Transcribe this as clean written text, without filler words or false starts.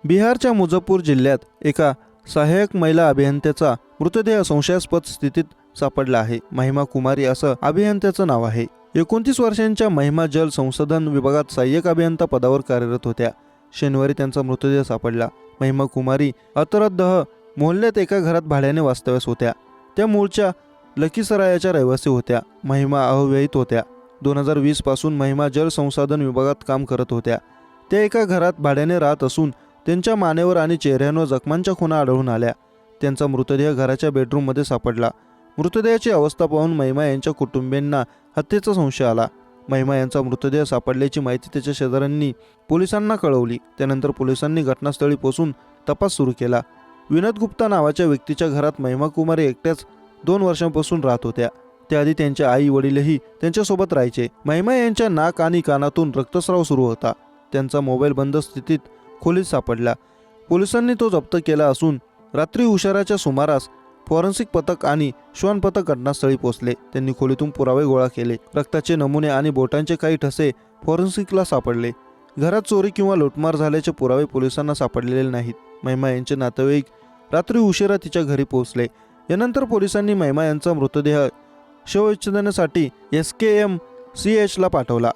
बिहारच्या मुझफ्फर जिल्ह्यात एका सहाय्यक महिला अभियंत्याचा मृतदेह संशयास्पद स्थितीत सापडला आहे. महिमा कुमारी असं अभियंत्याचं नाव आहे. 29 वर्षांच्या महिमा जल संसाधन विभागात सहाय्यक अभियंता पदावर कार्यरत होत्या. शनिवारी त्यांचा मृतदेह सापडला. महिमा कुमारी अतरदह मोहल्ल्यात एका घरात भाड्याने वास्तव्यास होत्या. त्या मूळच्या लखीसरायाच्या रहिवासी होत्या. महिमा अविवाहित होत्या. 2020 पासून महिमा जल संसाधन विभागात काम करत होत्या. त्या एका घरात भाड्याने राहत असून त्यांच्या मानेवर आणि चेहऱ्यावर जखमांच्या खुणा आढळून आल्या. त्यांचा मृतदेह घराच्या बेडरूममध्ये सापडला. मृतदेहाची अवस्था पाहून महिमा यांच्या कुटुंबियांना हत्येचा संशय आला. महिमा यांचा मृतदेह सापडल्याची माहिती त्याच्या शेजाऱ्यांनी पोलिसांना कळवली. त्यानंतर पोलिसांनी घटनास्थळी पोहोचून तपास सुरू केला. विनोद गुप्ता नावाच्या व्यक्तीच्या घरात महिमा कुमारी एकट्याच 2 वर्षांपासून राहत होत्या. त्याआधी त्यांचे आई वडीलही त्यांच्यासोबत राहायचे. महिमा यांच्या नाक आणि कानातून रक्तस्राव सुरू होता. त्यांचा मोबाईल बंद स्थितीत खोलीत सापडला. पोलिसांनी तो जप्त केला असून रात्री उशिराच्या सुमारास फॉरेन्सिक पथक आणि श्वान पथक घटनास्थळी पोहोचले. त्यांनी खोलीतून पुरावे गोळा केले. रक्ताचे नमुने आणि बोटांचे काही ठसे फॉरेन्सिकला सापडले. घरात चोरी किंवा लूटमार झाल्याचे पुरावे पोलिसांना सापडलेले नाहीत. महिमा यांचे नातेवाईक रात्री उशिरा तिच्या घरी पोहोचले. यानंतर पोलिसांनी महिमा यांचा मृतदेह शवविच्छेदनासाठी SKM CH ला पाठवला.